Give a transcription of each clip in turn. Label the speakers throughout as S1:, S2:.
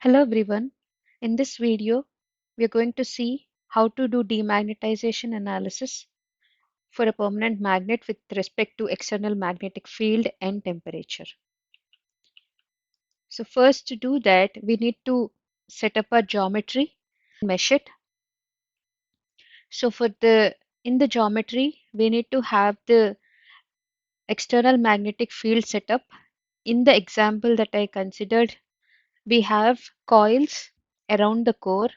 S1: Hello everyone. In this video, we are going to see how to do demagnetization analysis for a permanent magnet with respect to external magnetic field and temperature. So first to do that, we need to set up a geometry, mesh it. So in the geometry, we need to have the external magnetic field set up. In the example that I considered, we have coils around the core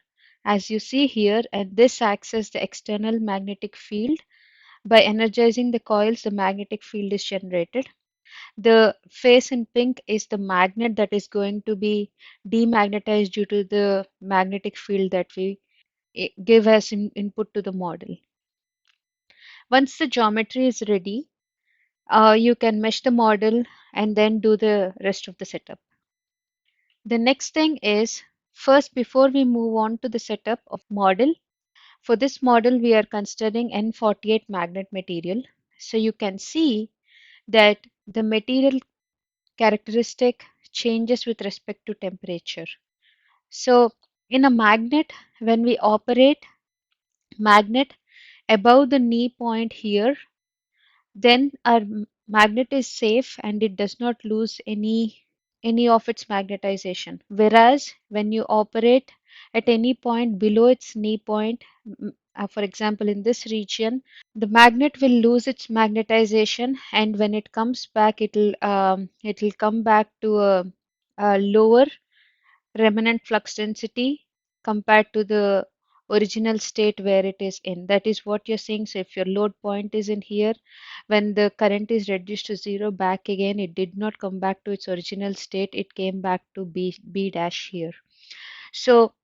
S1: as you see here, and this acts as the external magnetic field. By energizing the coils, the magnetic field is generated. The face in pink is the magnet that is going to be demagnetized due to the magnetic field that we give as input to the model. Once the geometry is ready, you can mesh the model and then do the rest of the setup. The next thing is, first before we move on to the setup of model, for this model we are considering N48 magnet material. So you can see that the material characteristic changes with respect to temperature. So in a magnet, when we operate magnet above the knee point here, then our magnet is safe and it does not lose any of its magnetization. Whereas when you operate at any point below its knee point, for example in this region, the magnet will lose its magnetization, and when it comes back, it'll come back to a lower remnant flux density compared to the original state where it is in. That is what you're seeing. So if your load point is in here, when the current is reduced to zero back again, it did not come back to its original state. It came back to B dash here. So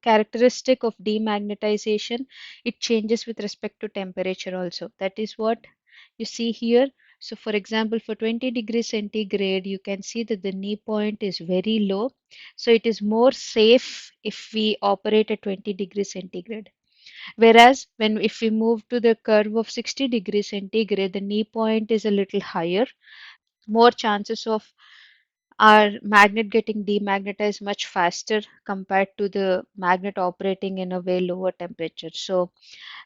S1: characteristic of demagnetization, it changes with respect to temperature also. That is what you see here. So for example, for 20 degrees centigrade, you can see that the knee point is very low. So it is more safe if we operate at 20 degrees centigrade. Whereas when if we move to the curve of 60 degrees centigrade, the knee point is a little higher. More chances of our magnet getting demagnetized much faster compared to the magnet operating in a way lower temperature. So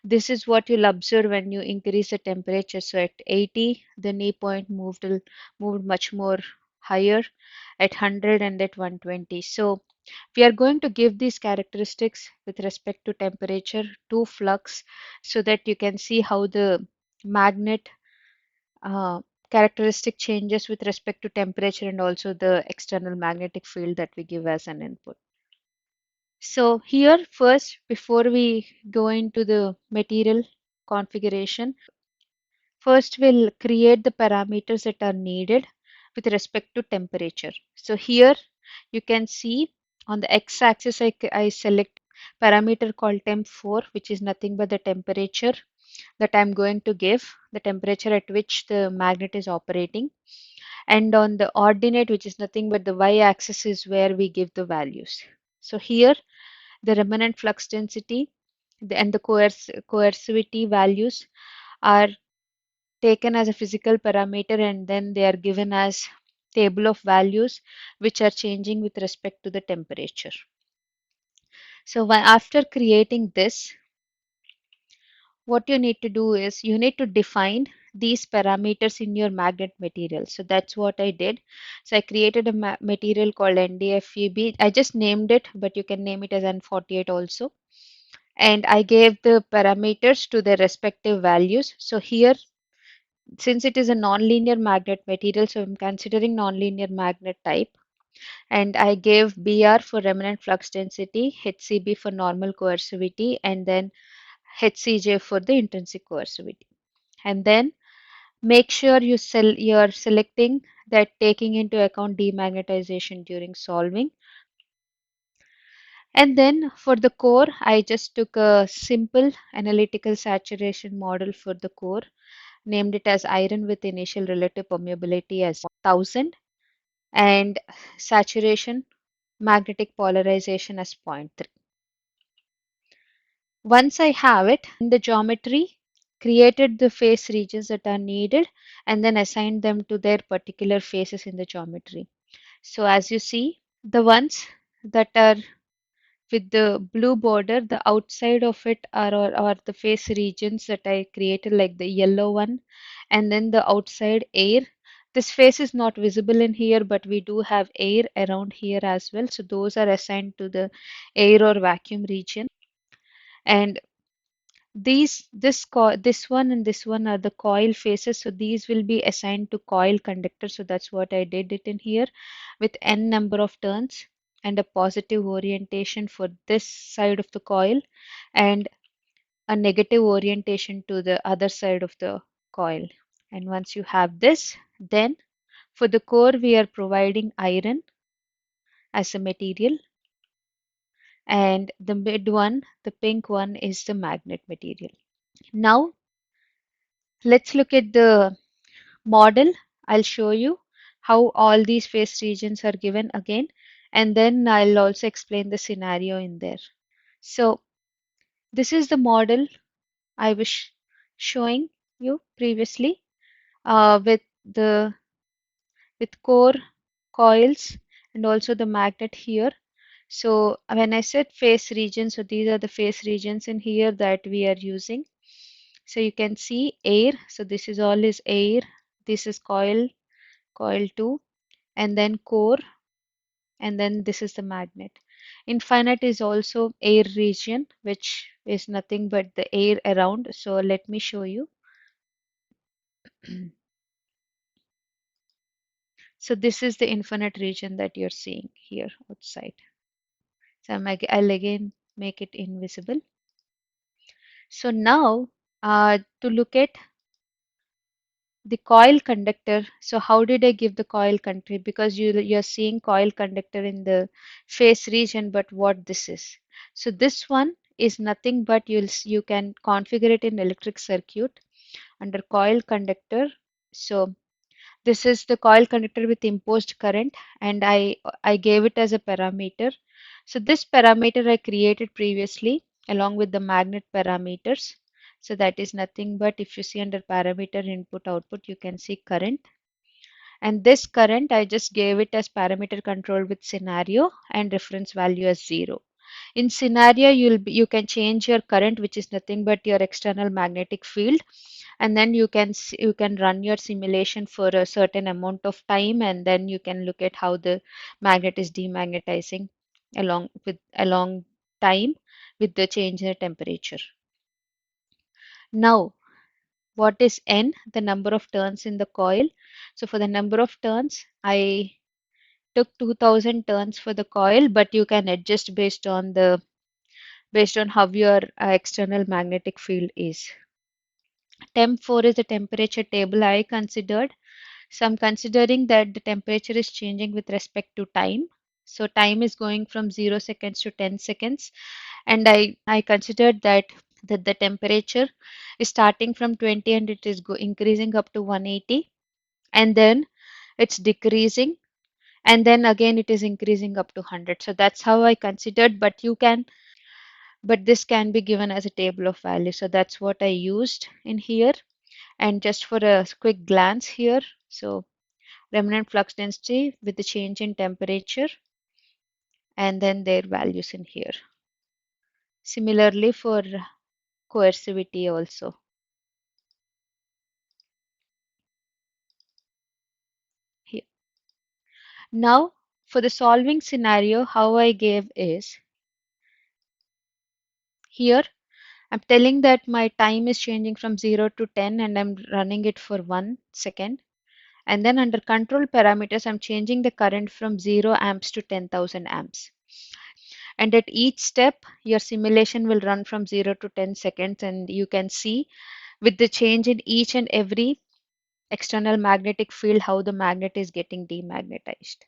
S1: this is what you'll observe when you increase the temperature. So at 80, the knee point moved much more higher, at 100 and at 120. So we are going to give these characteristics with respect to temperature to flux so that you can see how the magnet uh, characteristic changes with respect to temperature and also the external magnetic field that we give as an input. So here first, before we go into the material configuration, first we'll create the parameters that are needed with respect to temperature. So here you can see on the x-axis I select parameter called temp4, which is nothing but the temperature that I'm going to give, the temperature at which the magnet is operating. And on the ordinate, which is nothing but the y-axis, is where we give the values. So here the remnant flux density and the coercivity values are taken as a physical parameter, and then they are given as table of values which are changing with respect to the temperature. So after creating this, what you need to do is you need to define these parameters in your magnet material. So that's what I did. So I created a material called NDFEB. I just named it, but you can name it as N48 also. And I gave the parameters to their respective values. So here, since it is a nonlinear magnet material, so I'm considering nonlinear magnet type. And I gave BR for remnant flux density, HCB for normal coercivity, and then HCJ for the intrinsic coercivity. And then make sure you're selecting that taking into account demagnetization during solving. And then for the core, I just took a simple analytical saturation model for the core, named it as iron with initial relative permeability as 1000 and saturation magnetic polarization as 0.3. Once I have it in the geometry, created the face regions that are needed and then assigned them to their particular faces in the geometry. So as you see, the ones that are with the blue border, the outside of it are the phase regions that I created, like the yellow one, and then the outside air. This phase is not visible in here, but we do have air around here as well. So those are assigned to the air or vacuum region. And this one and this one are the coil faces, so these will be assigned to coil conductor. So that's what I did it in here with n number of turns and a positive orientation for this side of the coil and a negative orientation to the other side of the coil. And once you have this, then for the core we are providing iron as a material, and the mid one, the pink one, is the magnet material. Now let's look at the model. I'll show you how all these phase regions are given again, and then I'll also explain the scenario in there. So this is the model I was showing you previously with the core, coils, and also the magnet here. So when I said phase regions, so these are the phase regions in here that we are using. So you can see air. So this is all is air. This is coil, coil 2, and then core, and then this is the magnet. Infinite is also air region, which is nothing but the air around. So let me show you. So this is the infinite region that you're seeing here outside. So I'll again make it invisible. So now to look at the coil conductor. So how did I give the coil conductor? Because you're seeing coil conductor in the phase region, but what this is. So this one is nothing but you can configure it in electric circuit under coil conductor. So this is the coil conductor with imposed current, and I gave it as a parameter. So this parameter I created previously along with the magnet parameters. So that is nothing but, if you see under parameter input output, you can see current. And this current I just gave it as parameter control with scenario and reference value as 0. In scenario, you can change your current, which is nothing but your external magnetic field, and then you can run your simulation for a certain amount of time, and then you can look at how the magnet is demagnetizing along time with the change in the temperature. Now, what is n? The number of turns in the coil. So for the number of turns, I took 2000 turns for the coil, but you can adjust based on how your external magnetic field is. Temp 4 is the temperature table I considered. So I'm considering that the temperature is changing with respect to time. So time is going from 0 seconds to 10 seconds. And I considered that the temperature is starting from 20 and it is increasing up to 180. And then it's decreasing. And then again it is increasing up to 100. So that's how I considered, but this can be given as a table of values. So that's what I used in here. And just for a quick glance here, so remnant flux density with the change in temperature and then their values in here. Similarly for coercivity also. Here. Now for the solving scenario, how I gave is here I'm telling that my time is changing from 0 to 10 and I'm running it for 1 second. And then under control parameters, I'm changing the current from 0 amps to 10,000 amps. And at each step, your simulation will run from 0 to 10 seconds, and you can see with the change in each and every external magnetic field how the magnet is getting demagnetized.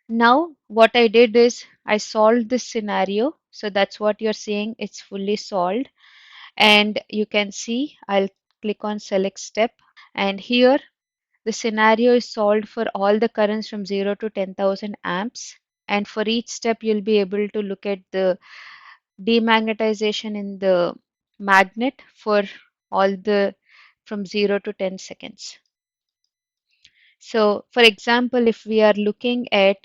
S1: Now, what I did is I solved this scenario. So that's what you're seeing. It's fully solved. And you can see, I'll click on select step. And here the scenario is solved for all the currents from 0 to 10,000 amps. And for each step, you'll be able to look at the demagnetization in the magnet for all the from 0 to 10 seconds. So for example, if we are looking at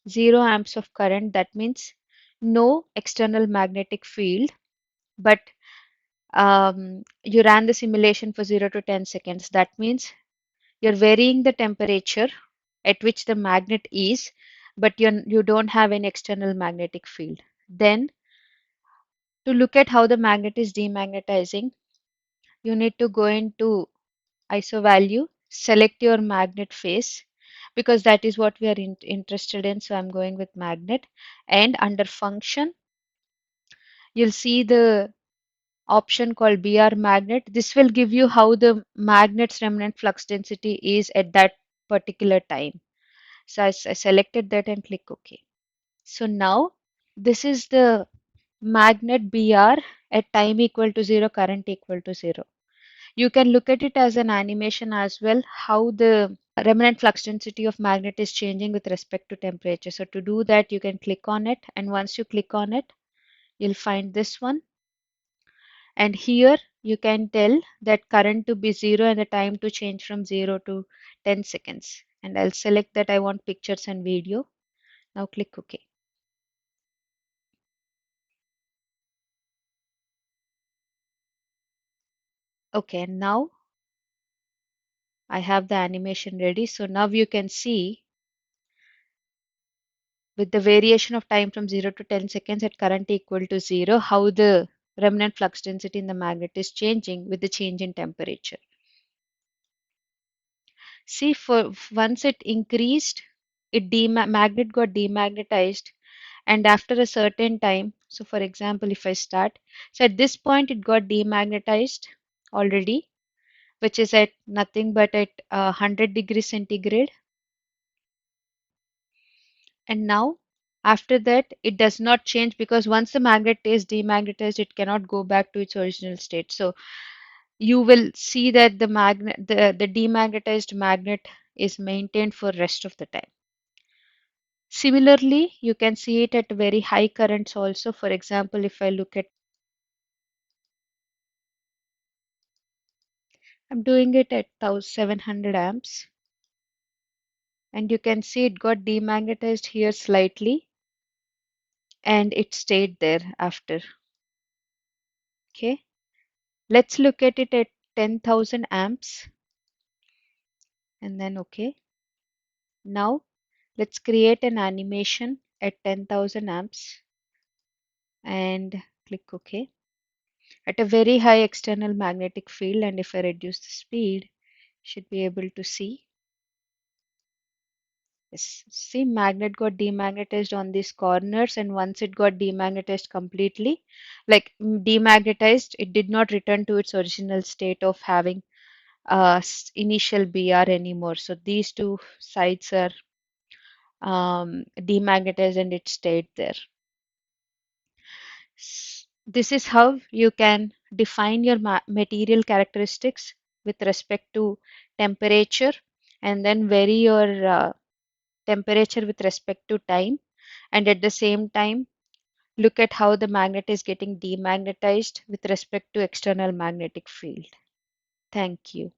S1: 0 amps of current, that means no external magnetic field, but you ran the simulation for 0 to 10 seconds. That means you're varying the temperature at which the magnet is, but you don't have any external magnetic field. Then, to look at how the magnet is demagnetizing, you need to go into ISO value, select your magnet face because that is what we are interested in. So I'm going with magnet, and under function, you'll see the option called BR magnet. This will give you how the magnet's remnant flux density is at that particular time. So I selected that and click OK. So now this is the magnet BR at time equal to 0, current equal to 0. You can look at it as an animation as well, how the remnant flux density of magnet is changing with respect to temperature. So to do that, you can click on it, and once you click on it, you'll find this one. And here you can tell that current to be 0 and the time to change from 0 to 10 seconds. And I'll select that I want pictures and video. Now click OK. Okay, and now I have the animation ready. So now you can see with the variation of time from 0 to 10 seconds at current equal to 0, how the remnant flux density in the magnet is changing with the change in temperature. See, for once it increased, magnet got demagnetized, and after a certain time, so for example, if I start, so at this point it got demagnetized already, which is at nothing but at 100 degrees centigrade. And now, after that, it does not change because once the magnet is demagnetized, it cannot go back to its original state. So you will see that the demagnetized magnet is maintained for rest of the time. Similarly, you can see it at very high currents also. For example, if I look at, I'm doing it at 1700 amps, and you can see it got demagnetized here slightly, and it stayed there after. Okay. Let's look at it at 10,000 amps and then OK. Now let's create an animation at 10,000 amps and click OK. At a very high external magnetic field, and if I reduce the speed, should be able to see. Yes, see, magnet got demagnetized on these corners, and once it got demagnetized completely, like demagnetized, it did not return to its original state of having initial BR anymore. So these two sides are demagnetized and it stayed there. This is how you can define your material characteristics with respect to temperature, and then vary your temperature with respect to time, and at the same time look at how the magnet is getting demagnetized with respect to external magnetic field. Thank you.